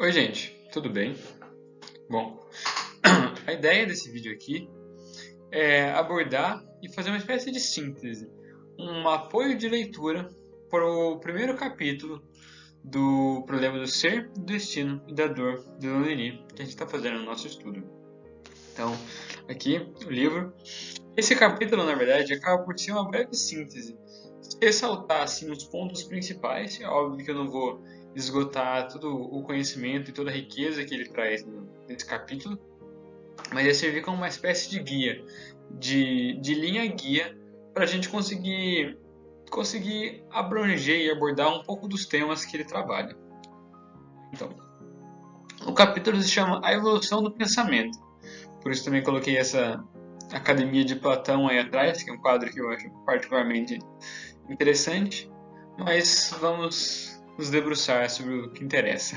Oi, gente, tudo bem? Bom, a ideia desse vídeo aqui é abordar e fazer uma espécie de síntese, um apoio de leitura para o primeiro capítulo do problema do ser, do destino e da dor de Leon Denis, que a gente está fazendo no nosso estudo. Então, aqui o livro. Esse capítulo, na verdade, acaba por ser uma breve síntese. Ressaltar assim, os pontos principais. É óbvio que eu não vou esgotar todo o conhecimento e toda a riqueza que ele traz nesse capítulo, mas é servir como uma espécie de guia, de linha guia, para a gente conseguir abranger e abordar um pouco dos temas que ele trabalha. Então, o capítulo se chama A Evolução do Pensamento. Por isso também coloquei essa Academia de Platão aí atrás, que é um quadro que eu acho particularmente interessante, mas vamos nos debruçar sobre o que interessa.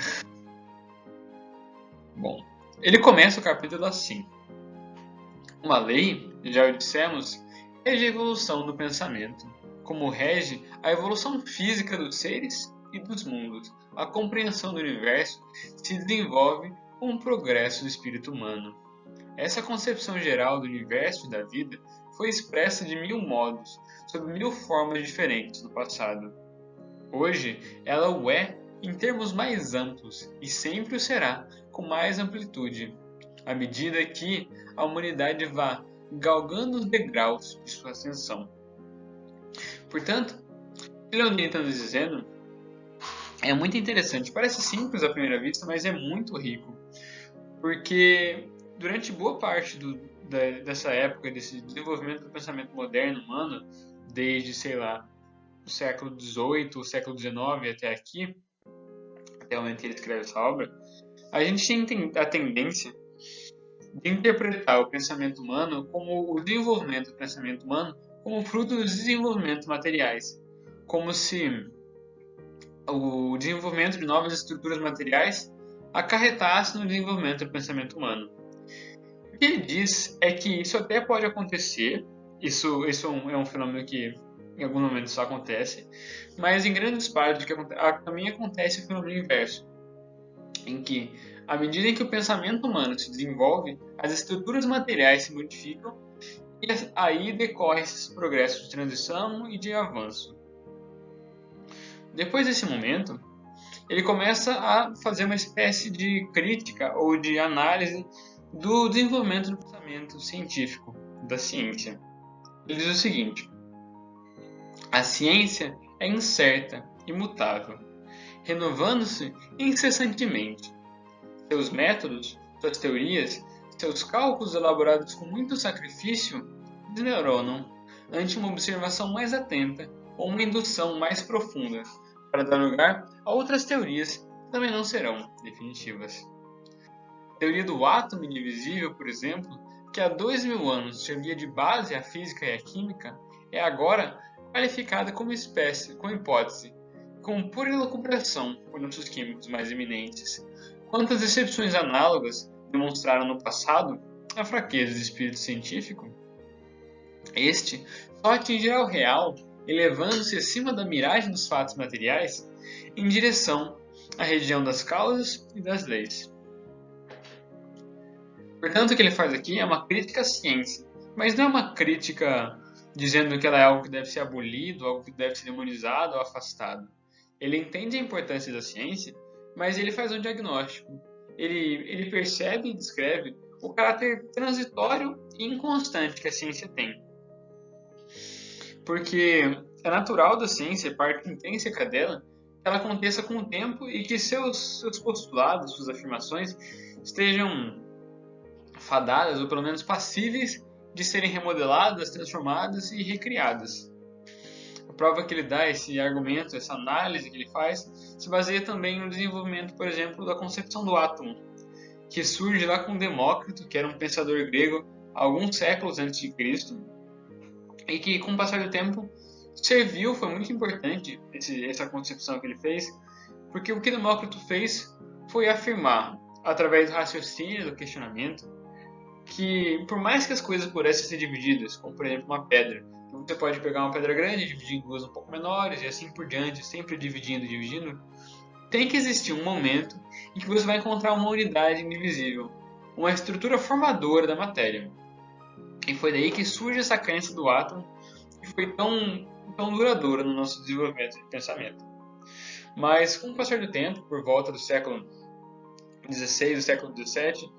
Bom, ele começa o capítulo assim. Uma lei, já o dissemos, rege a evolução do pensamento, como rege a evolução física dos seres e dos mundos. A compreensão do universo se desenvolve com o progresso do espírito humano. Essa concepção geral do universo e da vida foi expressa de 1000 modos, sob 1000 formas diferentes no passado. Hoje, ela o é em termos mais amplos e sempre o será com mais amplitude, à medida que a humanidade vá galgando os degraus de sua ascensão. Portanto, o que Leon está nos dizendo é muito interessante. Parece simples à primeira vista, mas é muito rico, porque durante boa parte dessa época, desse desenvolvimento do pensamento moderno humano, desde, sei lá, o século XVIII, o século XIX até aqui, até o momento que ele escreve essa obra, a gente tem a tendência de interpretar o pensamento humano como o desenvolvimento do pensamento humano como fruto dos desenvolvimentos materiais, como se o desenvolvimento de novas estruturas materiais acarretasse no desenvolvimento do pensamento humano. O que ele diz é que isso até pode acontecer, isso é um fenômeno que em algum momento isso acontece, mas em grandes partes também acontece o fenômeno inverso, em que, à medida em que o pensamento humano se desenvolve, as estruturas materiais se modificam e aí decorre esses progressos de transição e de avanço. Depois desse momento, ele começa a fazer uma espécie de crítica ou de análise do desenvolvimento do pensamento científico, da ciência. Ele diz o seguinte: a ciência é incerta, imutável, renovando-se incessantemente. Seus métodos, suas teorias, seus cálculos elaborados com muito sacrifício desmoronam ante uma observação mais atenta ou uma indução mais profunda, para dar lugar a outras teorias que também não serão definitivas. A teoria do átomo indivisível, por exemplo, que há 2000 anos servia de base à física e à química, é agora qualificada como hipótese, com pura elucubração por nossos químicos mais eminentes. Quantas excepções análogas demonstraram no passado a fraqueza do espírito científico? Este só atingirá o real, elevando-se acima da miragem dos fatos materiais, em direção à região das causas e das leis. Portanto, o que ele faz aqui é uma crítica à ciência, mas não é uma crítica dizendo que ela é algo que deve ser abolido, algo que deve ser demonizado ou afastado. Ele entende a importância da ciência, mas ele faz um diagnóstico. Ele percebe e descreve o caráter transitório e inconstante que a ciência tem. Porque é natural da ciência, parte intrínseca dela, que ela aconteça com o tempo e que seus postulados, suas afirmações, estejam fadadas, ou pelo menos passíveis, de serem remodeladas, transformadas e recriadas. A prova que ele dá, esse argumento, essa análise que ele faz, se baseia também no desenvolvimento, por exemplo, da concepção do átomo, que surge lá com Demócrito, que era um pensador grego alguns séculos antes de Cristo, e que, com o passar do tempo, foi muito importante essa concepção que ele fez, porque o que Demócrito fez foi afirmar, através do raciocínio, do questionamento, que por mais que as coisas pudessem ser divididas, como por exemplo uma pedra, você pode pegar uma pedra grande e dividir em duas um pouco menores, e assim por diante, sempre dividindo, tem que existir um momento em que você vai encontrar uma unidade indivisível, uma estrutura formadora da matéria. E foi daí que surge essa crença do átomo, que foi tão duradoura no nosso desenvolvimento de pensamento. Mas, com o passar do tempo, por volta do século XVI, do século XVII,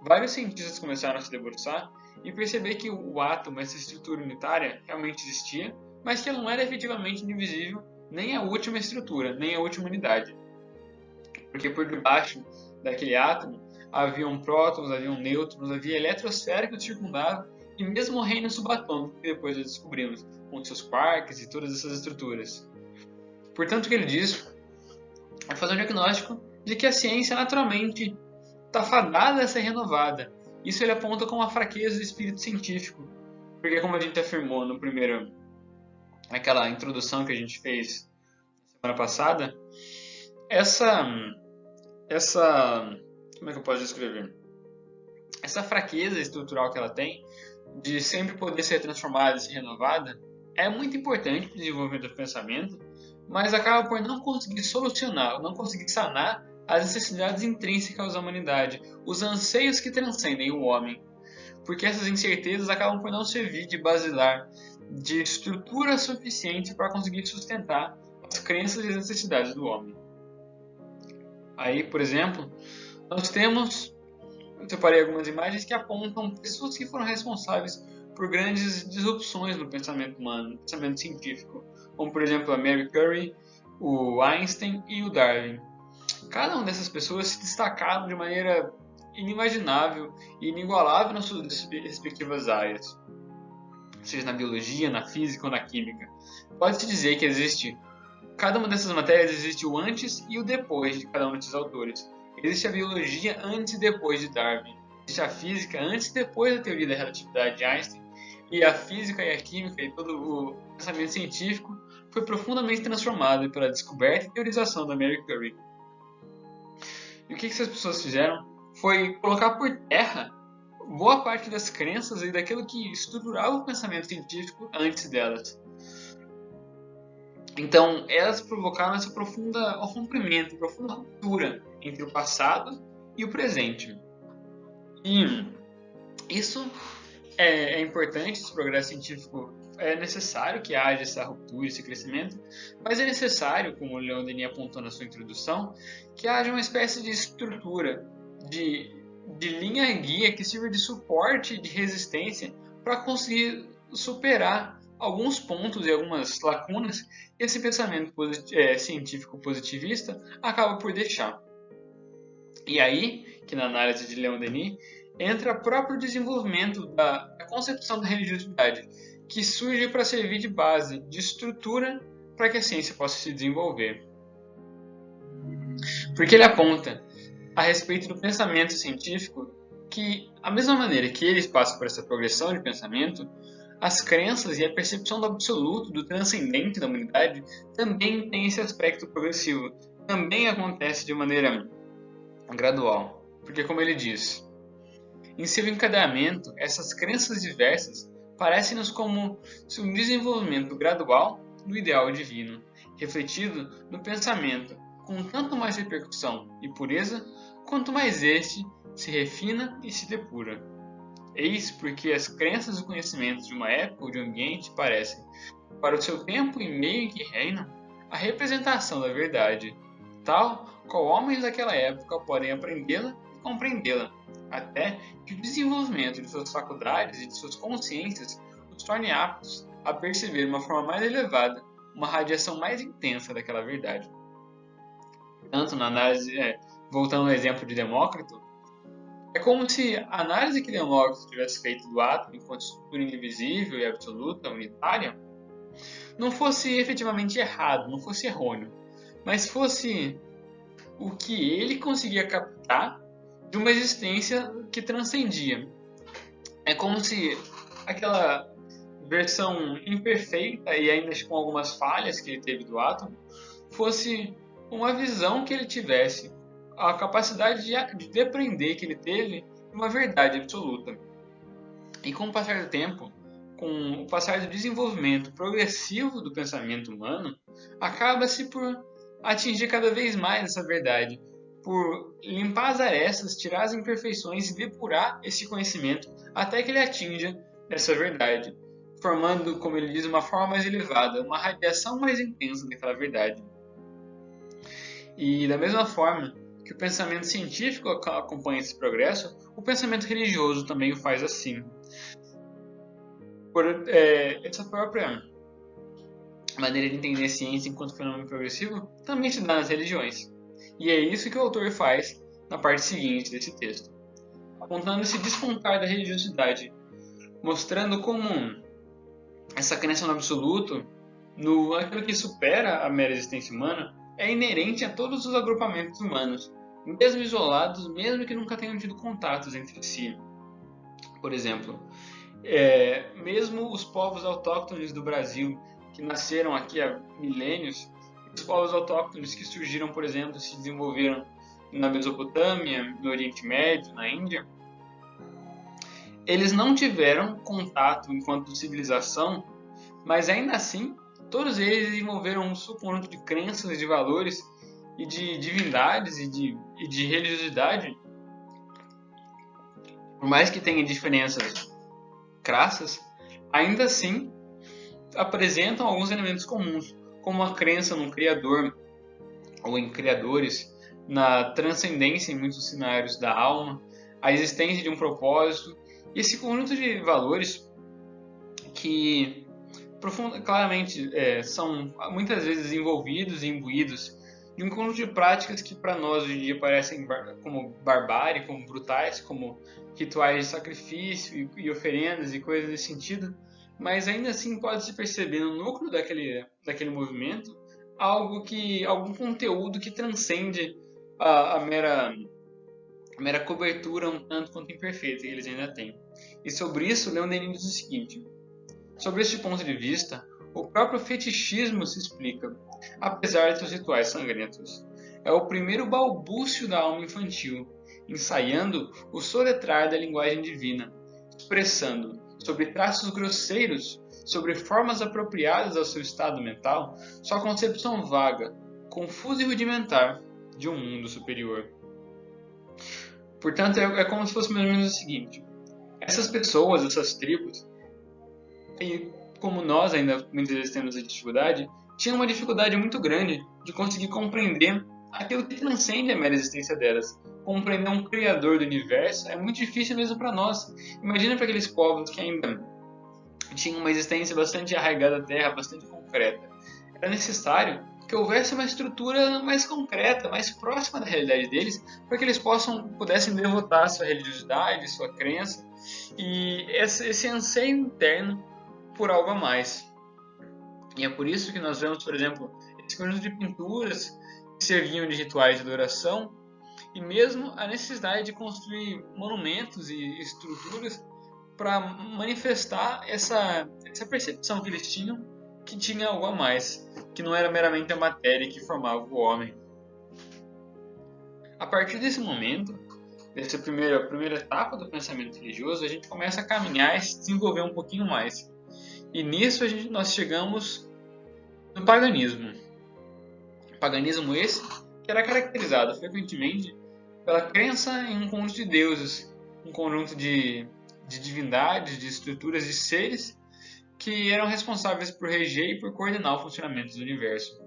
vários cientistas começaram a se debruçar e perceber que o átomo, essa estrutura unitária, realmente existia, mas que ela não era efetivamente indivisível, nem a última estrutura, nem a última unidade. Porque por debaixo daquele átomo haviam prótons, haviam nêutrons, havia eletrosfera que o circundava e mesmo o reino subatômico que depois nós descobrimos, com seus quarks e todas essas estruturas. Portanto, o que ele diz é fazer um diagnóstico de que a ciência naturalmente está fadada a ser renovada. Isso ele aponta como uma fraqueza do espírito científico, porque como a gente afirmou naquela introdução que a gente fez na semana passada, essa como é que eu posso descrever? Essa fraqueza estrutural que ela tem, de sempre poder ser transformada e ser renovada, é muito importante para o desenvolvimento do pensamento, mas acaba por não conseguir solucionar, não conseguir sanar as necessidades intrínsecas da humanidade, os anseios que transcendem o homem, porque essas incertezas acabam por não servir de basilar, de estrutura suficiente para conseguir sustentar as crenças e as necessidades do homem. Aí, por exemplo, nós temos, eu separei algumas imagens que apontam pessoas que foram responsáveis por grandes disrupções no pensamento humano, no pensamento científico, como por exemplo a Mary Curie, o Einstein e o Darwin. Cada uma dessas pessoas se destacaram de maneira inimaginável e inigualável nas suas respectivas áreas, seja na biologia, na física ou na química. Pode-se dizer que cada uma dessas matérias existe o antes e o depois de cada um desses autores. Existe a biologia antes e depois de Darwin. Existe a física antes e depois da teoria da relatividade de Einstein. E a física e a química e todo o pensamento científico foi profundamente transformado pela descoberta e teorização da Mary Curie. E o que essas pessoas fizeram foi colocar por terra boa parte das crenças e daquilo que estruturava o pensamento científico antes delas. Então, elas provocaram esse profundo rompimento, profunda ruptura entre o passado e o presente. E isso é importante, esse progresso científico é necessário que haja essa ruptura, esse crescimento, mas é necessário, como o Leon Denis apontou na sua introdução, que haja uma espécie de estrutura, de linha guia que sirva de suporte, de resistência, para conseguir superar alguns pontos e algumas lacunas que esse pensamento científico positivista acaba por deixar. E aí, que na análise de Leon Denis, entra o próprio desenvolvimento da concepção da religiosidade, que surge para servir de base, de estrutura para que a ciência possa se desenvolver. Porque ele aponta a respeito do pensamento científico que, da mesma maneira que eles passam por essa progressão de pensamento, as crenças e a percepção do absoluto, do transcendente da humanidade, também tem esse aspecto progressivo, também acontece de maneira gradual. Porque, como ele diz, em seu encadeamento, essas crenças diversas parecem-nos como um desenvolvimento gradual do ideal divino, refletido no pensamento, com tanto mais repercussão e pureza, quanto mais este se refina e se depura. Eis porque as crenças e conhecimentos de uma época ou de um ambiente parecem, para o seu tempo e meio em que reinam, a representação da verdade, tal qual homens daquela época podem aprendê-la e compreendê-la, até que o desenvolvimento de suas faculdades e de suas consciências os torne aptos a perceber de uma forma mais elevada uma radiação mais intensa daquela verdade. Tanto na análise, voltando ao exemplo de Demócrito, é como se a análise que Demócrito tivesse feito do átomo enquanto estrutura indivisível e absoluta, unitária, não fosse efetivamente errado, não fosse errôneo, mas fosse o que ele conseguia captar de uma existência que transcendia. É como se aquela versão imperfeita e ainda com algumas falhas que ele teve do átomo fosse uma visão que ele tivesse, a capacidade de depreender que ele teve de uma verdade absoluta. E com o passar do tempo, com o passar do desenvolvimento progressivo do pensamento humano, acaba-se por atingir cada vez mais essa verdade, por limpar as arestas, tirar as imperfeições e depurar esse conhecimento até que ele atinja essa verdade, formando, como ele diz, uma forma mais elevada, uma radiação mais intensa daquela verdade. E da mesma forma que o pensamento científico acompanha esse progresso, o pensamento religioso também o faz assim. Por essa própria maneira de entender a ciência enquanto fenômeno progressivo também se dá nas religiões. E é isso que o autor faz na parte seguinte desse texto, apontando esse despontar da religiosidade, mostrando como essa crença no absoluto, no aquilo que supera a mera existência humana, é inerente a todos os agrupamentos humanos, mesmo isolados, mesmo que nunca tenham tido contatos entre si. Por exemplo, mesmo os povos autóctones do Brasil, que nasceram aqui há milênios, os povos autóctones que surgiram, por exemplo, se desenvolveram na Mesopotâmia, no Oriente Médio, na Índia, eles não tiveram contato enquanto civilização, mas ainda assim, todos eles desenvolveram um subconjunto de crenças, de valores e de divindades e de religiosidade. Por mais que tenha diferenças crassas, ainda assim apresentam alguns elementos comuns, como a crença num criador ou em criadores, na transcendência em muitos cenários da alma, a existência de um propósito, e esse conjunto de valores que claramente são muitas vezes desenvolvidos e imbuídos de um conjunto de práticas que para nós hoje em dia parecem como barbárie, como brutais, como rituais de sacrifício e oferendas e coisas nesse sentido, mas ainda assim pode-se perceber no núcleo daquele movimento algum conteúdo que transcende a mera cobertura um tanto quanto imperfeita que eles ainda têm. E sobre isso, Leon Denis diz o seguinte: sobre este ponto de vista, o próprio fetichismo se explica, apesar de seus rituais sangrentos. É o primeiro balbúcio da alma infantil, ensaiando o soletrar da linguagem divina, expressando, sobre traços grosseiros, sobre formas apropriadas ao seu estado mental, sua concepção vaga, confusa e rudimentar de um mundo superior. Portanto, é como se fosse mais ou menos o seguinte: essas pessoas, essas tribos, e como nós ainda muitas vezes temos a dificuldade, tinham uma dificuldade muito grande de conseguir compreender aquilo que transcende a mera existência delas. Compreender um criador do universo é muito difícil mesmo para nós. Imagina para aqueles povos que ainda tinham uma existência bastante arraigada à terra, bastante concreta. Era necessário que houvesse uma estrutura mais concreta, mais próxima da realidade deles, para que eles pudessem devotar sua religiosidade, sua crença e esse anseio interno por algo a mais. E é por isso que nós vemos, por exemplo, esse conjunto de pinturas que serviam de rituais de adoração e mesmo a necessidade de construir monumentos e estruturas para manifestar essa percepção que eles tinham, que tinha algo a mais, que não era meramente a matéria que formava o homem. A partir desse momento, dessa primeira etapa do pensamento religioso, a gente começa a caminhar e se desenvolver um pouquinho mais. E nisso nós chegamos no paganismo. O paganismo esse que era caracterizado frequentemente pela crença em um conjunto de deuses, um conjunto de divindades, de estruturas de seres que eram responsáveis por reger e por coordenar o funcionamento do universo.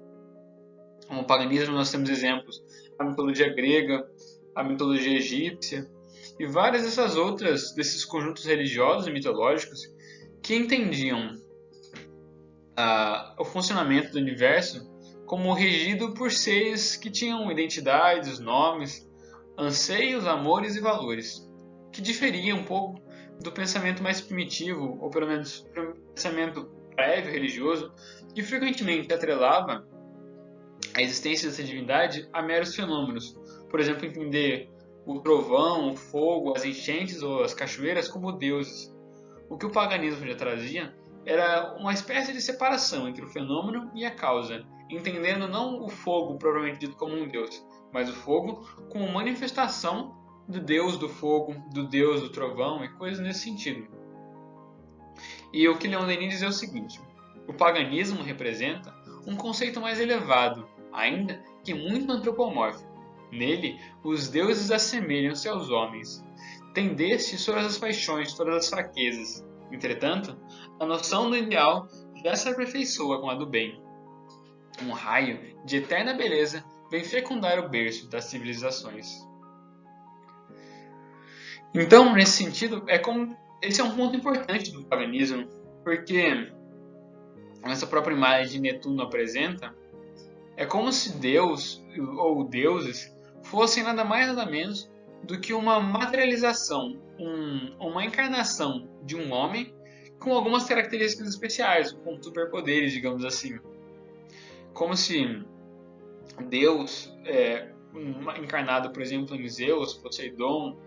Como paganismo, nós temos exemplos: a mitologia grega, a mitologia egípcia e várias desses conjuntos religiosos e mitológicos que entendiam o funcionamento do universo como regido por seres que tinham identidades, nomes, anseios, amores e valores, que diferiam um pouco do pensamento mais primitivo, ou pelo menos pensamento prévio religioso, que frequentemente atrelava a existência dessa divindade a meros fenômenos. Por exemplo, entender o trovão, o fogo, as enchentes ou as cachoeiras como deuses. O que o paganismo já trazia era uma espécie de separação entre o fenômeno e a causa, entendendo não o fogo propriamente dito como um deus, mas o fogo como manifestação do deus do fogo, do deus do trovão e coisas nesse sentido. E o que Leon Denis diz é o seguinte: o paganismo representa um conceito mais elevado, ainda que muito antropomórfico. Nele, os deuses assemelham-se aos homens. Tem destes todas as paixões, todas as fraquezas. Entretanto, a noção do ideal já se aperfeiçoa com a do bem. Um raio de eterna beleza vem fecundar o berço das civilizações. Então, nesse sentido, esse é um ponto importante do paganismo, porque essa própria imagem de Netuno apresenta, é como se Deus ou deuses fossem nada mais nada menos do que uma materialização, uma encarnação de um homem com algumas características especiais, com superpoderes, digamos assim. Como se Deus, encarnado, por exemplo, em Zeus, Poseidon,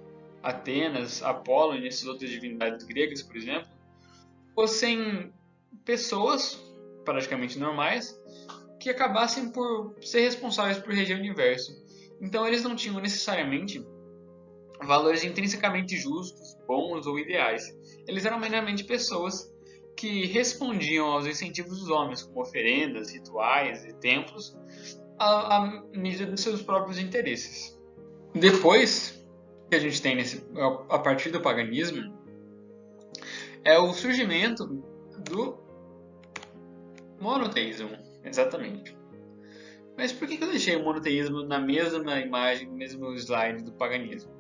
Atenas, Apolo e essas outras divindades gregas, por exemplo, fossem pessoas praticamente normais que acabassem por ser responsáveis por reger o universo. Então eles não tinham necessariamente valores intrinsecamente justos, bons ou ideais. Eles eram meramente pessoas que respondiam aos incentivos dos homens, como oferendas, rituais e templos, à medida dos seus próprios interesses. Depois que a gente tem a partir do paganismo, é o surgimento do monoteísmo, exatamente. Mas por que eu deixei o monoteísmo na mesma imagem, no mesmo slide do paganismo?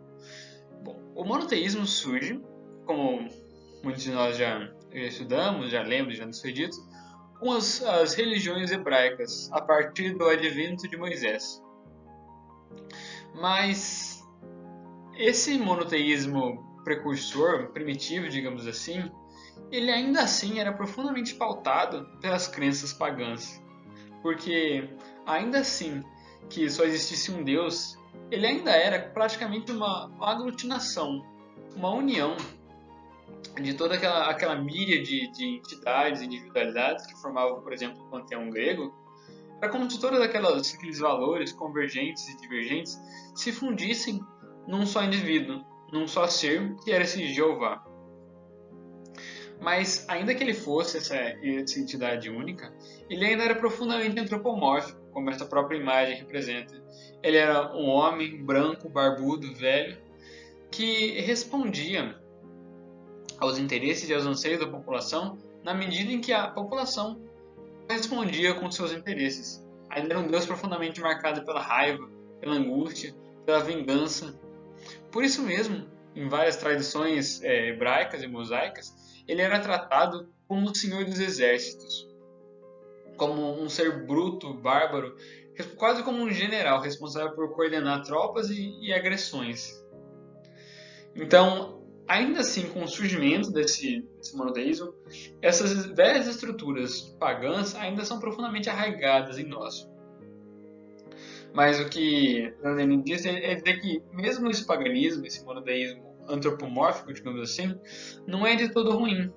Bom, o monoteísmo surge, como muitos de nós já estudamos, já lemos, já nos foi dito, com as religiões hebraicas, a partir do advento de Moisés. Mas esse monoteísmo precursor, primitivo, digamos assim, ele ainda assim era profundamente pautado pelas crenças pagãs. Porque ainda assim que só existisse um Deus, ele ainda era praticamente uma aglutinação, uma união de toda aquela míriade de entidades e individualidades que formavam, por exemplo, o panteão grego. Era como se todos aqueles valores convergentes e divergentes se fundissem num só indivíduo, num só ser, que era esse Jeová. Mas, ainda que ele fosse essa entidade única, ele ainda era profundamente antropomórfico, como essa própria imagem representa. Ele era um homem branco, barbudo, velho, que respondia aos interesses e aos anseios da população na medida em que a população respondia com seus interesses. Ainda era um Deus profundamente marcado pela raiva, pela angústia, pela vingança. Por isso mesmo, em várias tradições hebraicas e mosaicas, ele era tratado como o Senhor dos Exércitos, como um ser bruto, bárbaro, quase como um general responsável por coordenar tropas e agressões. Então, ainda assim, com o surgimento desse monoteísmo, essas velhas estruturas pagãs ainda são profundamente arraigadas em nós. Mas o que Lenin diz é dizer que mesmo esse paganismo, esse monoteísmo antropomórfico, digamos assim, não é de todo ruim,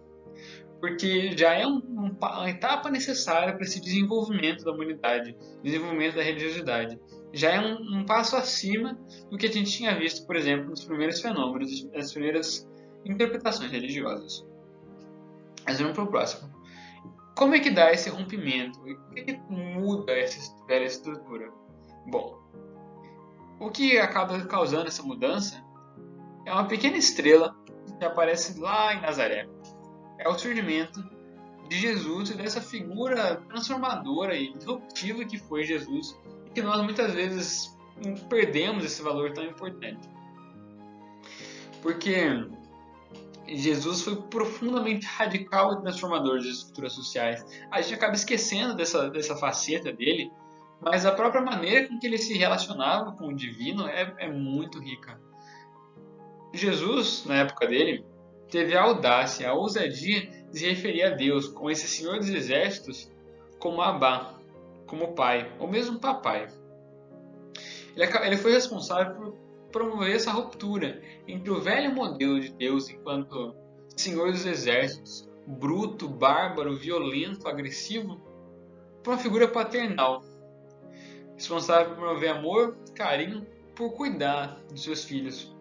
porque já é uma etapa necessária para esse desenvolvimento da humanidade, desenvolvimento da religiosidade. Já é um passo acima do que a gente tinha visto, por exemplo, nos primeiros fenômenos, nas primeiras interpretações religiosas. Mas vamos para o próximo. Como é que dá esse rompimento? O que muda essa velha estrutura? Bom, o que acaba causando essa mudança é uma pequena estrela que aparece lá em Nazaré. É o surgimento de Jesus e dessa figura transformadora e disruptiva que foi Jesus e que nós muitas vezes perdemos esse valor tão importante. Porque Jesus foi profundamente radical e transformador das estruturas sociais. A gente acaba esquecendo dessa faceta dele, mas a própria maneira com que ele se relacionava com o divino é muito rica. Jesus, na época dele, teve a audácia, a ousadia de se referir a Deus, com esse Senhor dos Exércitos, como Abá, como pai, ou mesmo papai. Ele foi responsável por promover essa ruptura entre o velho modelo de Deus enquanto Senhor dos Exércitos, bruto, bárbaro, violento, agressivo, para uma figura paternal, responsável por promover amor, carinho, por cuidar dos seus filhos.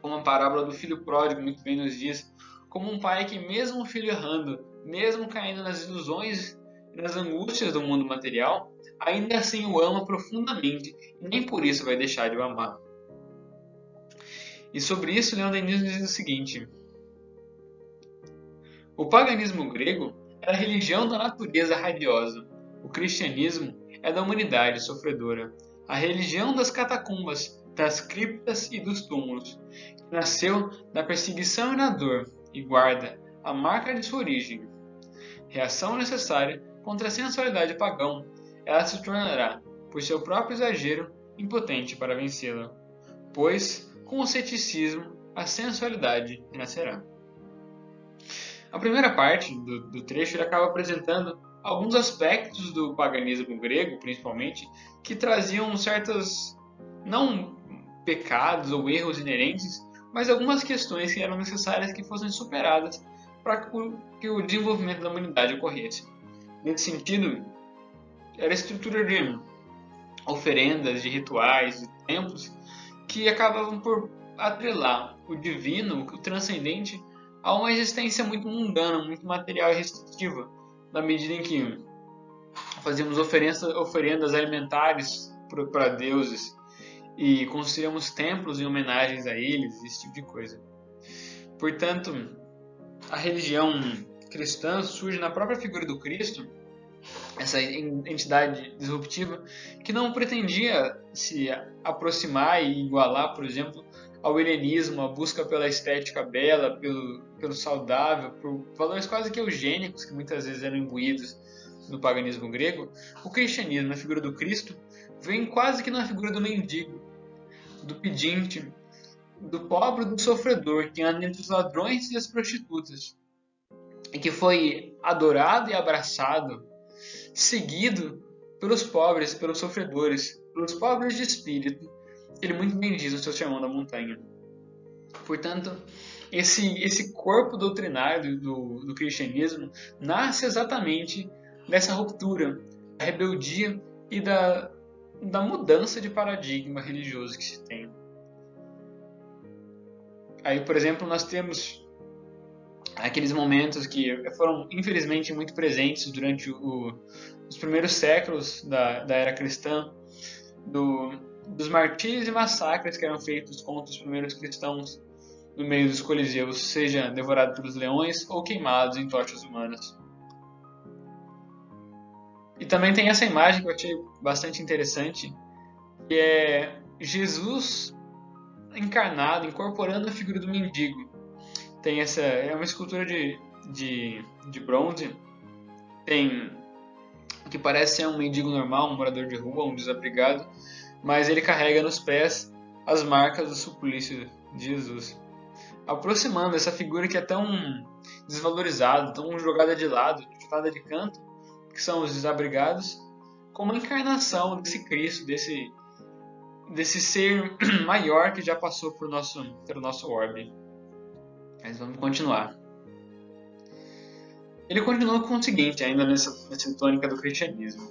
Como a parábola do filho pródigo muito bem nos diz, como um pai que mesmo o filho errando, mesmo caindo nas ilusões e nas angústias do mundo material, ainda assim o ama profundamente e nem por isso vai deixar de o amar. E sobre isso, Leon Denis diz o seguinte: o paganismo grego era a religião da natureza radiosa, o cristianismo é da humanidade sofredora, a religião das catacumbas, das criptas e dos túmulos, que nasceu na perseguição e na dor, e guarda a marca de sua origem. Reação necessária contra a sensualidade pagã, ela se tornará, por seu próprio exagero, impotente para vencê-la, pois, com o ceticismo, a sensualidade renascerá. A primeira parte do trecho ele acaba apresentando alguns aspectos do paganismo grego, principalmente, que traziam certos, não pecados ou erros inerentes, mas algumas questões que eram necessárias que fossem superadas para que o desenvolvimento da humanidade ocorresse. Nesse sentido, era a estrutura de oferendas, de rituais, de templos, que acabavam por atrelar o divino, o transcendente, a uma existência muito mundana, muito material e restritiva, na medida em que fazíamos oferendas alimentares para deuses e construíamos templos em homenagens a eles, esse tipo de coisa. Portanto, a religião cristã surge na própria figura do Cristo, essa entidade disruptiva, que não pretendia se aproximar e igualar, por exemplo, ao helenismo, a busca pela estética bela, pelo saudável, por valores quase que eugênicos que muitas vezes eram imbuídos no paganismo grego. O cristianismo, na figura do Cristo, vem quase que na figura do mendigo, do pedinte, do pobre, do sofredor, que anda entre os ladrões e as prostitutas, e que foi adorado e abraçado, seguido pelos pobres, pelos sofredores, pelos pobres de espírito. Ele muito bem diz no seu Sermão da Montanha. Portanto, esse corpo doutrinário do cristianismo nasce exatamente dessa ruptura, da rebeldia e da mudança de paradigma religioso que se tem. Aí, por exemplo, nós temos aqueles momentos que foram, infelizmente, muito presentes durante os primeiros séculos da era cristã, dos martírios e massacres que eram feitos contra os primeiros cristãos no meio dos coliseus, seja devorados pelos leões ou queimados em tochas humanas. E também tem essa imagem que eu achei bastante interessante, que é Jesus encarnado, incorporando a figura do mendigo. Tem é uma escultura de bronze, tem que parece ser um mendigo normal, um morador de rua, um desabrigado, mas ele carrega nos pés as marcas do suplício de Jesus, aproximando essa figura que é tão desvalorizada, tão jogada de lado, chutada de canto, que são os desabrigados, como a encarnação desse Cristo, desse ser maior que já passou pelo nosso orbe. Mas vamos continuar. Ele continua com o seguinte, ainda nessa tônica do cristianismo.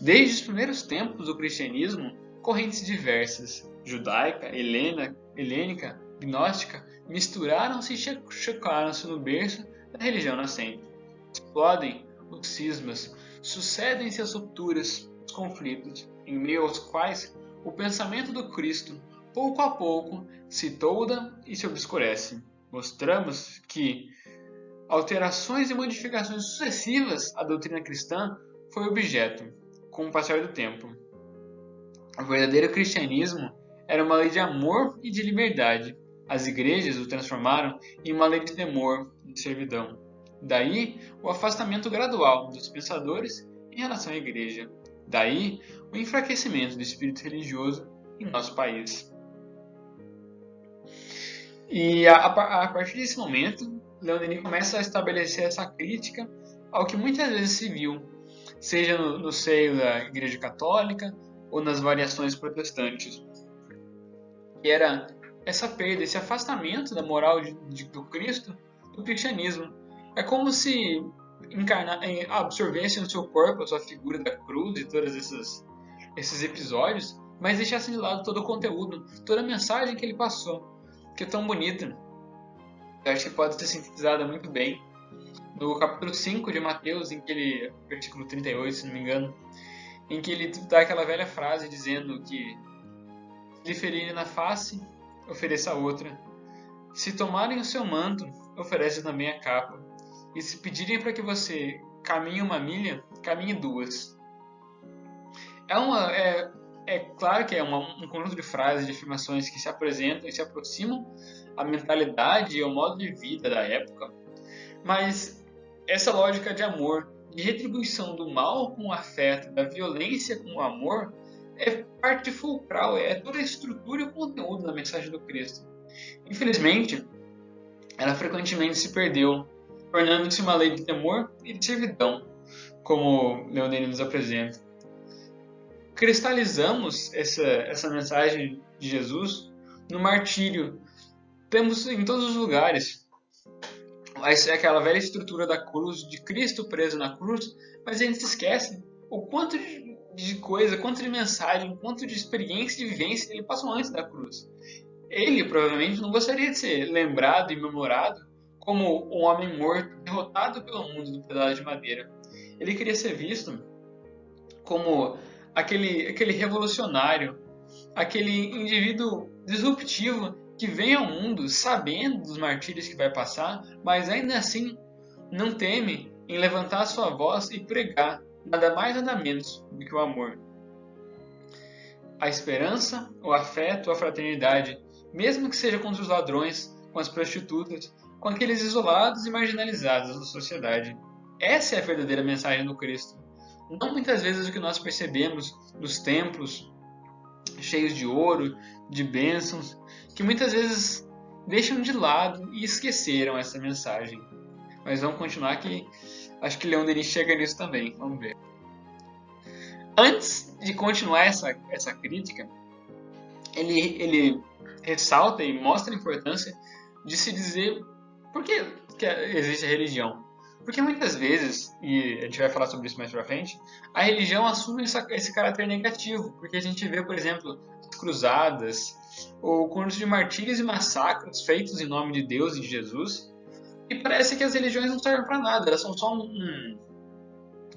Desde os primeiros tempos do cristianismo, correntes diversas, judaica, helênica, gnóstica, misturaram-se e chocaram-se no berço da religião nascente. Explodem os cismas, sucedem-se as rupturas, os conflitos, em meio aos quais o pensamento do Cristo, pouco a pouco, se tolda e se obscurece. Mostramos que alterações e modificações sucessivas à doutrina cristã foi objeto, com o passar do tempo. O verdadeiro cristianismo era uma lei de amor e de liberdade. As igrejas o transformaram em uma lei de temor e de servidão. Daí o afastamento gradual dos pensadores em relação à igreja. Daí o enfraquecimento do espírito religioso em nosso país. E a partir desse momento, Leon Denis começa a estabelecer essa crítica ao que muitas vezes se viu, seja no seio da Igreja Católica ou nas variações protestantes, que era essa perda, esse afastamento da moral do Cristo do cristianismo. É como se absorvesse no seu corpo a sua figura da cruz e todos esses episódios, mas deixasse de lado todo o conteúdo, toda a mensagem que ele passou, que é tão bonita. Eu acho que pode ser sintetizada muito bem no capítulo 5 de Mateus, versículo 38, se não me engano, em que ele dá aquela velha frase dizendo que se lhe ferirem na face, ofereça outra. Se tomarem o seu manto, ofereça também a capa. E se pedirem para que você caminhe 1 milha, caminhe 2. É claro que é um conjunto de frases, de afirmações que se apresentam e se aproximam à mentalidade e ao modo de vida da época, mas essa lógica de amor, de retribuição do mal com o afeto, da violência com o amor, é parte fulcral, é toda a estrutura e o conteúdo da mensagem do Cristo. Infelizmente, ela frequentemente se perdeu, tornando-se uma lei de temor e de servidão, como Leon Denis nos apresenta. Cristalizamos essa mensagem de Jesus no martírio. Temos em todos os lugares aquela velha estrutura da cruz, de Cristo preso na cruz, mas a gente se esquece o quanto de coisa, quanto de mensagem, quanto de experiência, de vivência ele passou antes da cruz. Ele provavelmente não gostaria de ser lembrado e memorado como um homem morto, derrotado pelo mundo do pedaço de madeira. Ele queria ser visto como aquele revolucionário, aquele indivíduo disruptivo que vem ao mundo sabendo dos martírios que vai passar, mas ainda assim não teme em levantar sua voz e pregar nada mais nada menos do que o amor. A esperança, o afeto, a fraternidade, mesmo que seja contra os ladrões, com as prostitutas, com aqueles isolados e marginalizados da sociedade. Essa é a verdadeira mensagem do Cristo. Não muitas vezes o que nós percebemos nos templos cheios de ouro, de bênçãos, que muitas vezes deixam de lado e esqueceram essa mensagem. Mas vamos continuar que acho que Leon Denis chega nisso também, vamos ver. Antes de continuar essa crítica, ele ressalta e mostra a importância de se dizer por que existe a religião. Porque muitas vezes, e a gente vai falar sobre isso mais pra frente, a religião assume esse caráter negativo, porque a gente vê, por exemplo, as cruzadas, ou conjuntos de martírios e massacres feitos em nome de Deus e de Jesus, e parece que as religiões não servem para nada, elas são só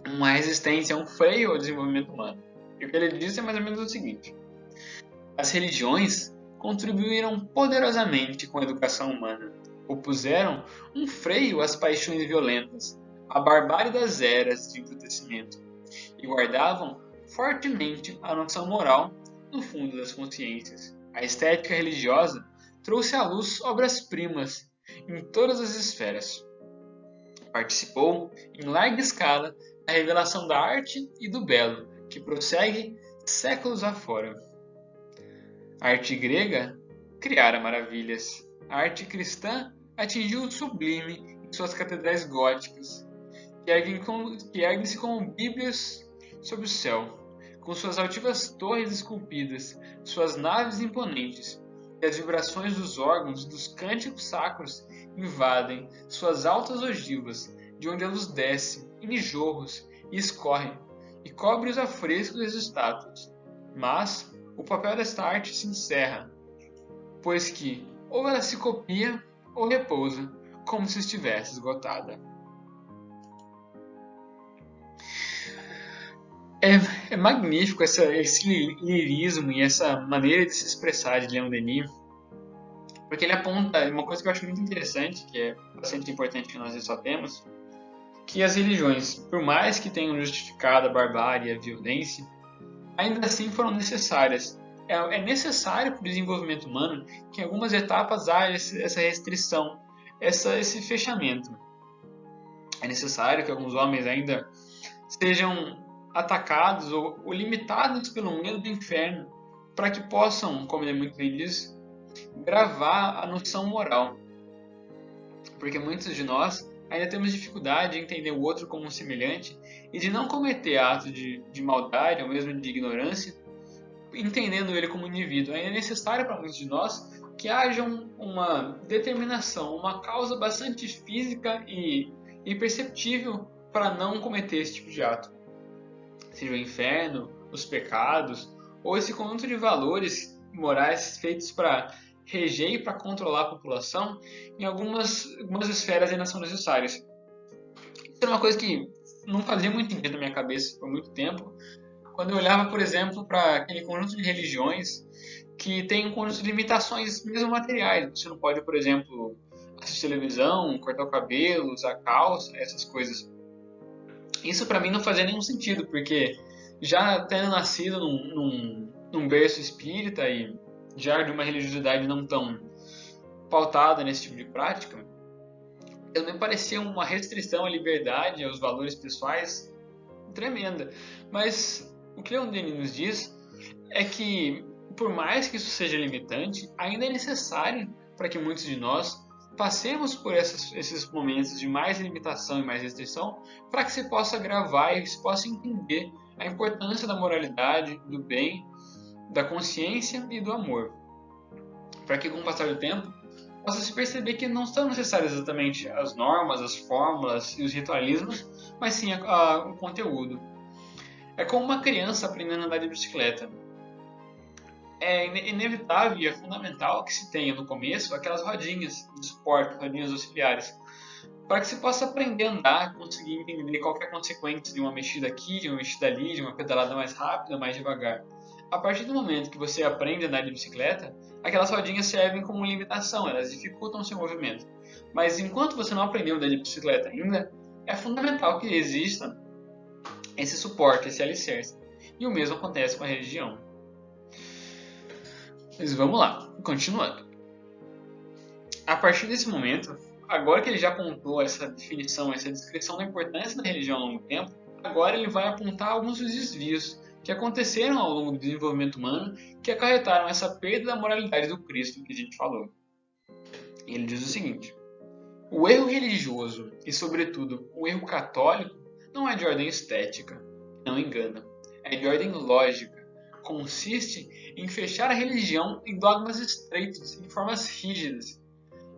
uma resistência, um freio ao desenvolvimento humano. E o que ele diz é mais ou menos o seguinte: as religiões contribuíram poderosamente com a educação humana, opuseram um freio às paixões violentas, à barbárie das eras de embrutecimento, e guardavam fortemente a noção moral no fundo das consciências. A estética religiosa trouxe à luz obras-primas em todas as esferas. Participou, em larga escala, da revelação da arte e do belo, que prossegue séculos afora. A arte grega criara maravilhas. A arte cristã atingiu o sublime em suas catedrais góticas, que erguem-se como bíblias sob o céu, com suas altivas torres esculpidas, suas naves imponentes, e as vibrações dos órgãos dos cânticos sacros invadem suas altas ogivas, de onde a luz desce, em jorros, e escorre, e cobre os afrescos das estátuas. Mas o papel desta arte se encerra, pois que ou ela se copia ou repousa, como se estivesse esgotada. É magnífico esse lirismo e essa maneira de se expressar de Leon Denis, porque ele aponta uma coisa que eu acho muito interessante, que é bastante importante que nós ressaltemos, que as religiões, por mais que tenham justificado a barbárie e a violência, ainda assim foram necessárias. É necessário para o desenvolvimento humano que em algumas etapas haja essa restrição, esse fechamento. É necessário que alguns homens ainda sejam atacados ou limitados pelo medo do inferno, para que possam, como ele muito bem diz, gravar a noção moral. Porque muitos de nós ainda temos dificuldade de entender o outro como um semelhante e de não cometer atos de maldade ou mesmo de ignorância, entendendo ele como indivíduo. É necessário para muitos de nós que haja uma determinação, uma causa bastante física e perceptível para não cometer esse tipo de ato. Seja o inferno, os pecados, ou esse conjunto de valores morais feitos para reger e para controlar a população, em algumas esferas ainda são necessárias. era uma coisa que não fazia muito sentido na minha cabeça por muito tempo, quando eu olhava, por exemplo, para aquele conjunto de religiões que tem um conjunto de limitações mesmo materiais. Você não pode, por exemplo, assistir televisão, cortar o cabelo, usar calça, essas coisas. Isso para mim não fazia nenhum sentido, porque já tendo nascido num berço espírita e já de uma religiosidade não tão pautada nesse tipo de prática, me parecia uma restrição à liberdade, aos valores pessoais tremenda. Mas o que Leon Denis nos diz é que, por mais que isso seja limitante, ainda é necessário para que muitos de nós passemos por esses momentos de mais limitação e mais restrição, para que se possa gravar e se possa entender a importância da moralidade, do bem, da consciência e do amor. Para que, com o passar do tempo, possa se perceber que não são necessárias exatamente as normas, as fórmulas e os ritualismos, mas sim o conteúdo. É como uma criança aprendendo a andar de bicicleta. É inevitável e é fundamental que se tenha no começo aquelas rodinhas de suporte, rodinhas auxiliares, para que se possa aprender a andar, conseguir entender qual é a consequência de uma mexida aqui, de uma mexida ali, de uma pedalada mais rápida, mais devagar. A partir do momento que você aprende a andar de bicicleta, aquelas rodinhas servem como limitação, elas dificultam o seu movimento. Mas enquanto você não aprendeu a andar de bicicleta ainda, é fundamental que exista esse suporte, esse alicerce. E o mesmo acontece com a religião. Mas vamos lá, continuando. A partir desse momento, agora que ele já apontou essa definição, essa descrição da importância da religião ao longo do tempo, agora ele vai apontar alguns dos desvios que aconteceram ao longo do desenvolvimento humano que acarretaram essa perda da moralidade do Cristo que a gente falou. Ele diz o seguinte: o erro religioso e, sobretudo, o erro católico não é de ordem estética, não engana, é de ordem lógica. Consiste em fechar a religião em dogmas estreitos, em formas rígidas.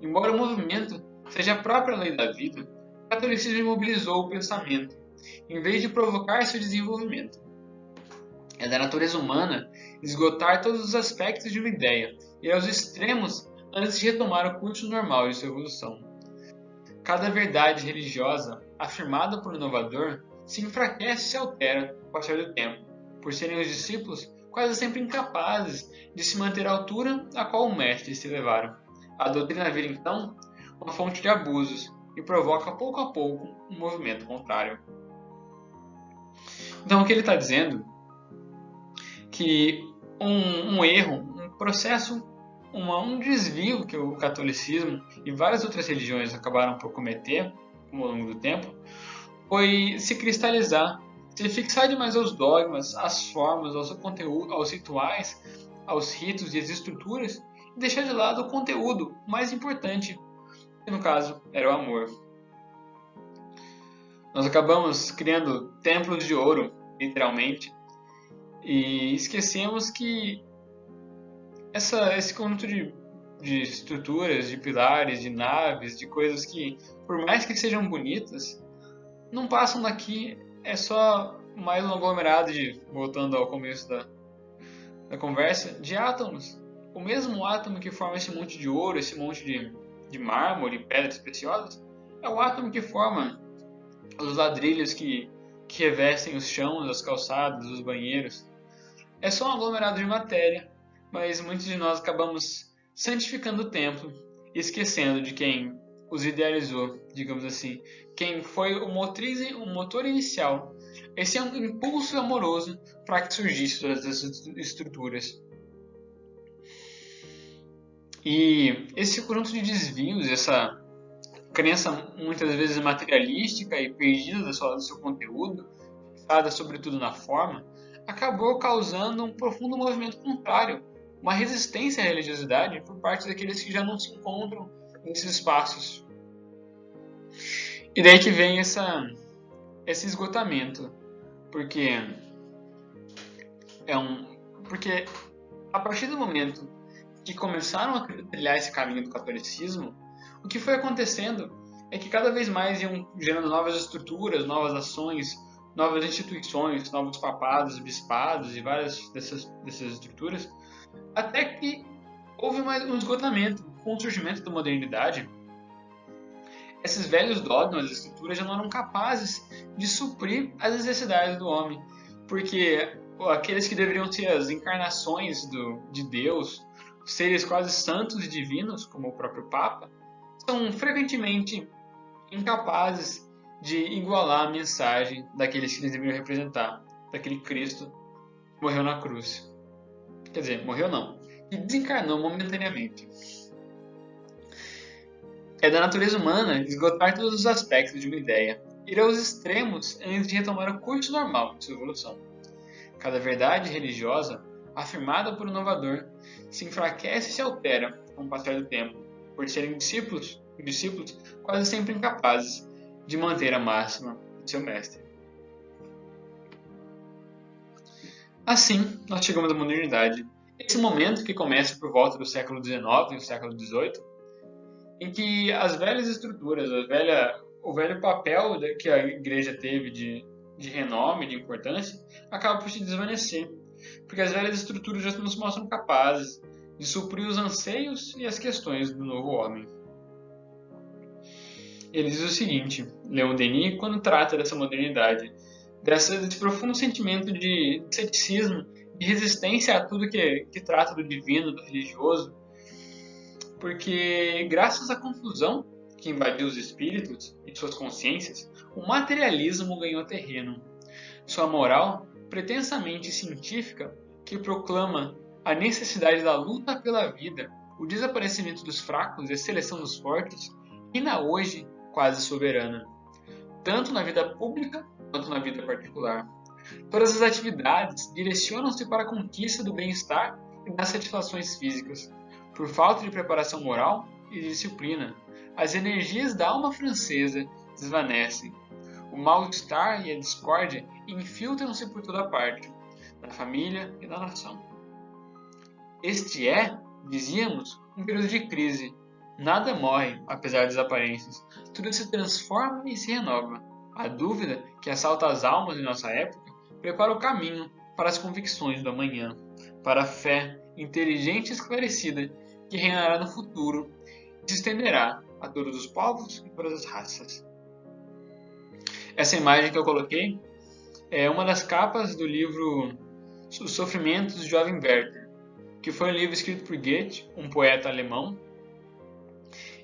Embora o movimento seja a própria lei da vida, o catolicismo imobilizou o pensamento, em vez de provocar seu desenvolvimento. É da natureza humana esgotar todos os aspectos de uma ideia, ir aos extremos antes de retomar o curso normal de sua evolução. Cada verdade religiosa, afirmada por um inovador, se enfraquece e se altera com o passar do tempo, por serem os discípulos quase sempre incapazes de se manter à altura a qual o mestre se levaram. A doutrina vira, então, uma fonte de abusos e provoca, pouco a pouco, um movimento contrário. Então, o que ele está dizendo é que um erro, um processo, um desvio que o catolicismo e várias outras religiões acabaram por cometer ao longo do tempo foi se cristalizar, se fixar demais aos dogmas, às formas, ao seu conteúdo, aos rituais, aos ritos e às estruturas, e deixar de lado o conteúdo mais importante, que no caso era o amor. Nós acabamos criando templos de ouro, literalmente, e esquecemos que esse conjunto de estruturas, de pilares, de naves, de coisas que, por mais que sejam bonitas, não passam daqui. É só mais um aglomerado voltando ao começo da conversa, de átomos. O mesmo átomo que forma esse monte de ouro, esse monte de mármore, pedras preciosas, é o átomo que forma os ladrilhos que revestem os chãos, as calçadas, os banheiros. É só um aglomerado de matéria, mas muitos de nós acabamos santificando o templo e esquecendo de quem os idealizou, digamos assim, quem foi o motor inicial. Esse é um impulso amoroso para que surgissem todas essas estruturas. E esse conjunto de desvios, essa crença muitas vezes materialística e perdida do seu conteúdo, fixada sobretudo na forma, acabou causando um profundo movimento contrário, uma resistência à religiosidade por parte daqueles que já não se encontram nesses espaços. E daí que vem esse esgotamento, porque a partir do momento que começaram a trilhar esse caminho do catolicismo, o que foi acontecendo é que cada vez mais iam gerando novas estruturas, novas ações, novas instituições, novos papados, bispados e várias dessas estruturas, até que houve mais um esgotamento. Com o surgimento da modernidade, esses velhos dogmas e estruturas já não eram capazes de suprir as necessidades do homem, porque aqueles que deveriam ser as encarnações de Deus, seres quase santos e divinos, como o próprio Papa, são frequentemente incapazes de igualar a mensagem daqueles que eles deveriam representar, daquele Cristo que morreu na cruz. Quer dizer, morreu não, que desencarnou momentaneamente. É da natureza humana esgotar todos os aspectos de uma ideia, ir aos extremos antes de retomar o curso normal de sua evolução. Cada verdade religiosa, afirmada por um inovador, se enfraquece e se altera com o passar do tempo, por serem discípulos quase sempre incapazes de manter a máxima de seu mestre. Assim, nós chegamos à modernidade. Esse momento que começa por volta do século XIX e o século XVIII, em que as velhas estruturas, o velho papel que a igreja teve de renome, de importância, acaba por se desvanecer, porque as velhas estruturas já não se mostram capazes de suprir os anseios e as questões do novo homem. Ele diz o seguinte, Leon Denis, quando trata dessa modernidade, desse profundo sentimento de ceticismo, de resistência a tudo que trata do divino, do religioso, porque graças à confusão que invadiu os espíritos e suas consciências, o materialismo ganhou terreno. Sua moral, pretensamente científica, que proclama a necessidade da luta pela vida, o desaparecimento dos fracos e a seleção dos fortes, reina hoje quase soberana, tanto na vida pública quanto na vida particular. Todas as atividades direcionam-se para a conquista do bem-estar e das satisfações físicas. Por falta de preparação moral e de disciplina, as energias da alma francesa desvanecem. O mal-estar e a discórdia infiltram-se por toda parte, na família e na nação. Este é, dizíamos, um período de crise. Nada morre, apesar das aparências. Tudo se transforma e se renova. A dúvida que assalta as almas em nossa época prepara o caminho para as convicções do amanhã, para a fé inteligente e esclarecida que reinará no futuro e se estenderá a todos os povos e todas as raças. Essa imagem que eu coloquei é uma das capas do livro Os Sofrimentos do Jovem Werther, que foi um livro escrito por Goethe, um poeta alemão.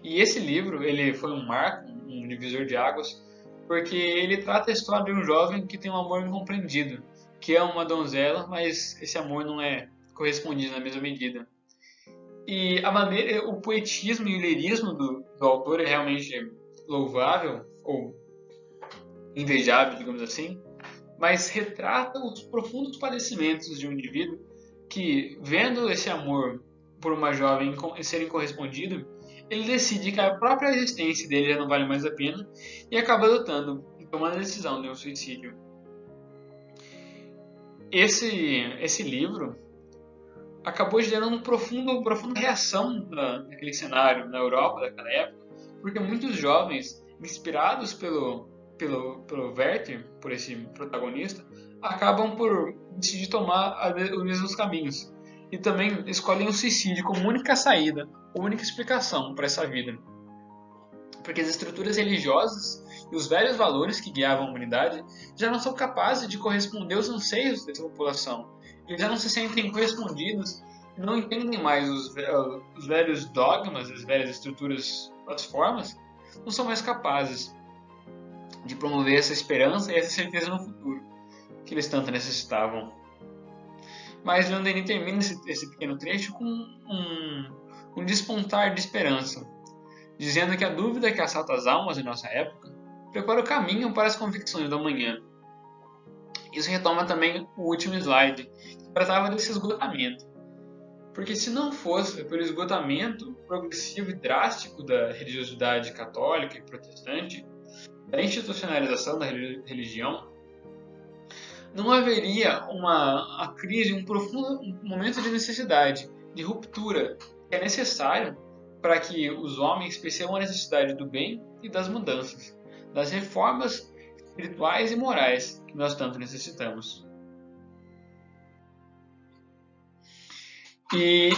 E esse livro ele foi um marco, um divisor de águas, porque ele trata a história de um jovem que tem um amor incompreendido, que é uma donzela, mas esse amor não é correspondido na mesma medida. E a maneira, o poetismo e o lirismo do autor é realmente louvável, ou invejável, digamos assim, mas retrata os profundos padecimentos de um indivíduo que, vendo esse amor por uma jovem ser incorrespondido, ele decide que a própria existência dele já não vale mais a pena e acaba adotando e tomando a decisão de um suicídio. Esse livro acabou gerando uma profunda reação naquele cenário, na Europa daquela época, porque muitos jovens, inspirados pelo Werther, por esse protagonista, acabam por decidir tomar os mesmos caminhos e também escolhem o suicídio como única saída, única explicação para essa vida. Porque as estruturas religiosas e os velhos valores que guiavam a humanidade já não são capazes de corresponder aos anseios dessa população. Eles já não se sentem correspondidos, não entendem mais os velhos dogmas, as velhas estruturas, as formas, não são mais capazes de promover essa esperança e essa certeza no futuro que eles tanto necessitavam. Mas Leon Denis termina esse pequeno trecho com um despontar de esperança, dizendo que a dúvida que assalta as almas em nossa época prepara o caminho para as convicções do amanhã. Isso retoma também o último slide, que tratava desse esgotamento. Porque se não fosse pelo esgotamento progressivo e drástico da religiosidade católica e protestante, da institucionalização da religião, não haveria uma crise, um profundo momento de necessidade, de ruptura, que é necessário para que os homens percebam a necessidade do bem e das mudanças, das reformas espirituais e morais que nós tanto necessitamos. E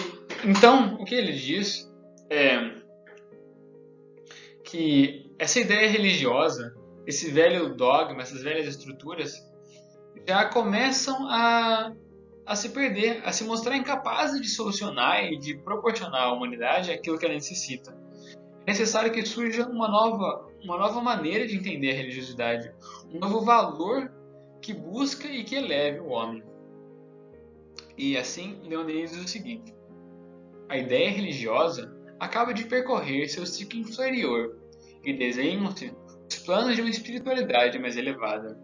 então, o que ele diz é que essa ideia religiosa, esse velho dogma, essas velhas estruturas, já começam a se perder, a se mostrar incapazes de solucionar e de proporcionar à humanidade aquilo que ela necessita. É necessário que surja uma nova maneira de entender a religiosidade, um novo valor que busca e que eleve o homem. E assim, Leon Denis diz o seguinte: a ideia religiosa acaba de percorrer seu ciclo inferior e desenham-se os planos de uma espiritualidade mais elevada.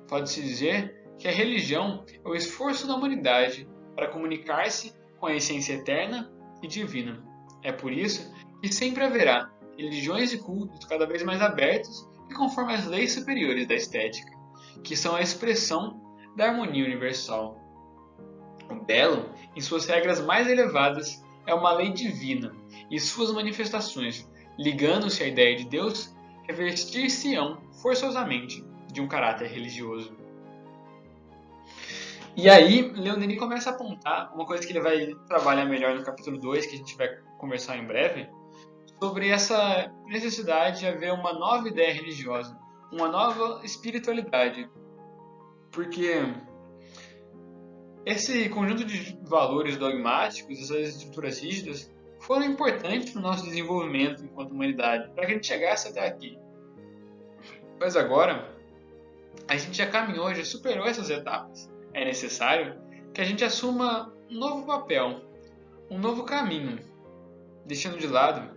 Pode-se dizer que a religião é o esforço da humanidade para comunicar-se com a essência eterna e divina. É por isso que sempre haverá religiões e cultos cada vez mais abertos e conforme as leis superiores da estética, que são a expressão da harmonia universal. O belo, em suas regras mais elevadas, é uma lei divina, e suas manifestações, ligando-se à ideia de Deus, revestir-se-ão forçosamente de um caráter religioso. E aí, Leon Denis começa a apontar uma coisa que ele vai trabalhar melhor no capítulo 2, que a gente vai conversar em breve, sobre essa necessidade de haver uma nova ideia religiosa, uma nova espiritualidade. Porque esse conjunto de valores dogmáticos, essas estruturas rígidas, foram importantes para o nosso desenvolvimento enquanto humanidade, para que a gente chegasse até aqui. Mas agora, a gente já caminhou, já superou essas etapas. É necessário que a gente assuma um novo papel, um novo caminho, deixando de lado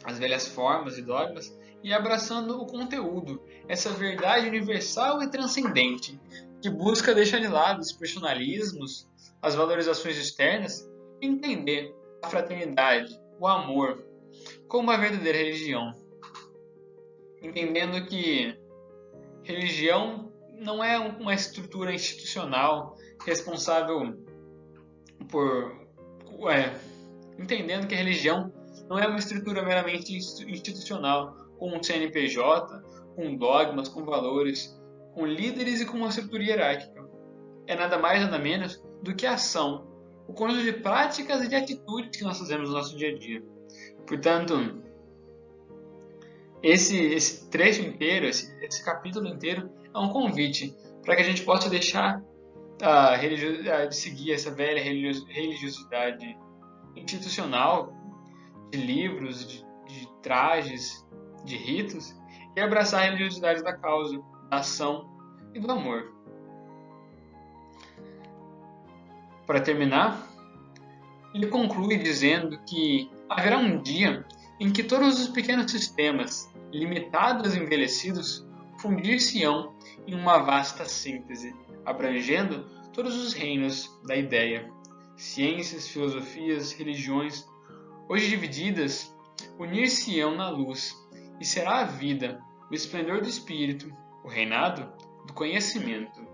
as velhas formas e dogmas e abraçando o conteúdo, essa verdade universal e transcendente, que busca deixar de lado os personalismos, as valorizações externas e entender a fraternidade, o amor, como uma verdadeira religião. Entendendo que religião não é uma estrutura institucional responsável por... entendendo que a religião não é uma estrutura meramente institucional, com um CNPJ, com dogmas, com valores, com líderes e com uma estrutura hierárquica. É nada mais nada menos do que a ação, o conjunto de práticas e de atitudes que nós fazemos no nosso dia a dia. Portanto, esse trecho inteiro, esse capítulo inteiro, é um convite para que a gente possa deixar de seguir essa velha religiosidade institucional, de livros, de trajes, de ritos, e abraçar a religiosidade da causa, da ação e do amor. Para terminar, ele conclui dizendo que haverá um dia em que todos os pequenos sistemas, limitados e envelhecidos, fundir-se-ão em uma vasta síntese, abrangendo todos os reinos da ideia, ciências, filosofias, religiões, hoje divididas, unir-se-ão na luz, e será a vida, o esplendor do espírito, o reinado do conhecimento.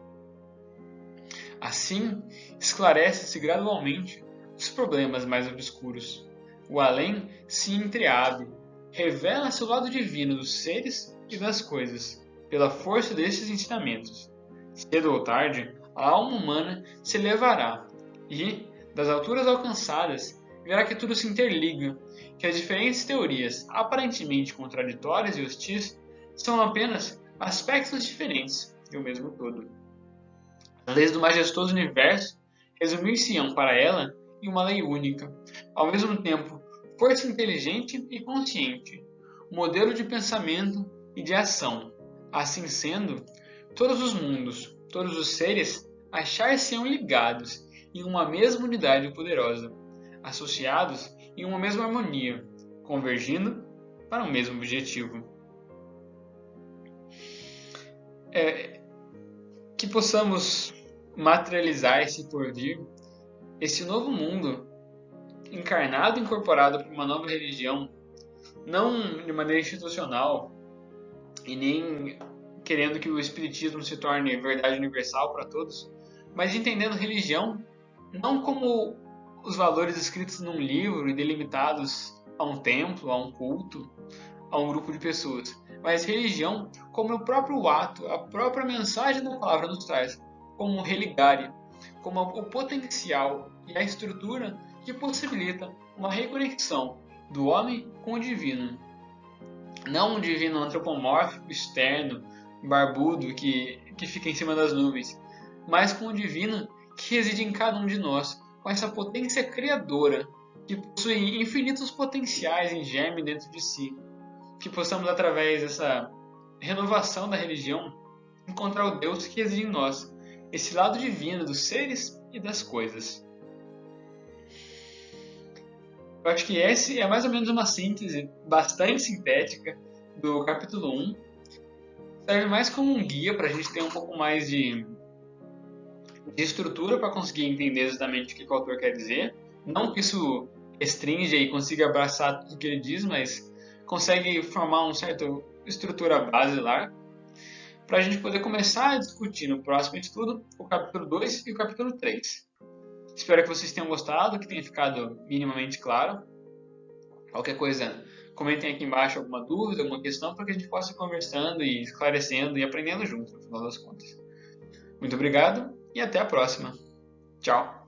Assim, esclarece-se gradualmente os problemas mais obscuros. O além se entreabre, revela-se o lado divino dos seres e das coisas, pela força desses ensinamentos. Cedo ou tarde, a alma humana se elevará e, das alturas alcançadas, verá que tudo se interliga, que as diferentes teorias, aparentemente contraditórias e hostis, são apenas aspectos diferentes de um mesmo todo. As leis do majestoso universo resumir-se-ão para ela em uma lei única, ao mesmo tempo força inteligente e consciente, modelo de pensamento e de ação. Assim sendo, todos os mundos, todos os seres, achar-se-ão ligados em uma mesma unidade poderosa, associados em uma mesma harmonia, convergindo para um mesmo objetivo. Que possamos materializar esse porvir, esse novo mundo, encarnado e incorporado por uma nova religião, não de maneira institucional e nem querendo que o espiritismo se torne verdade universal para todos, mas entendendo religião não como os valores escritos num livro e delimitados a um templo, a um culto, a um grupo de pessoas, mas religião como o próprio ato, a própria mensagem da palavra nos traz, como um religare, como o potencial e a estrutura que possibilita uma reconexão do homem com o divino. Não um divino antropomórfico, externo, barbudo, que fica em cima das nuvens, mas com um divino que reside em cada um de nós, com essa potência criadora, que possui infinitos potenciais em germe dentro de si, que possamos, através dessa renovação da religião, encontrar o Deus que reside em nós, esse lado divino dos seres e das coisas. Eu acho que esse é mais ou menos uma síntese bastante sintética do capítulo 1. Serve mais como um guia para a gente ter um pouco mais de estrutura para conseguir entender exatamente o que o autor quer dizer. Não que isso restringe e consiga abraçar tudo que ele diz, mas consegue formar uma certa estrutura basilar para a gente poder começar a discutir no próximo estudo o capítulo 2 e o capítulo 3. Espero que vocês tenham gostado, que tenha ficado minimamente claro. Qualquer coisa, comentem aqui embaixo alguma dúvida, alguma questão, para que a gente possa ir conversando e esclarecendo e aprendendo junto, no final das contas. Muito obrigado e até a próxima. Tchau!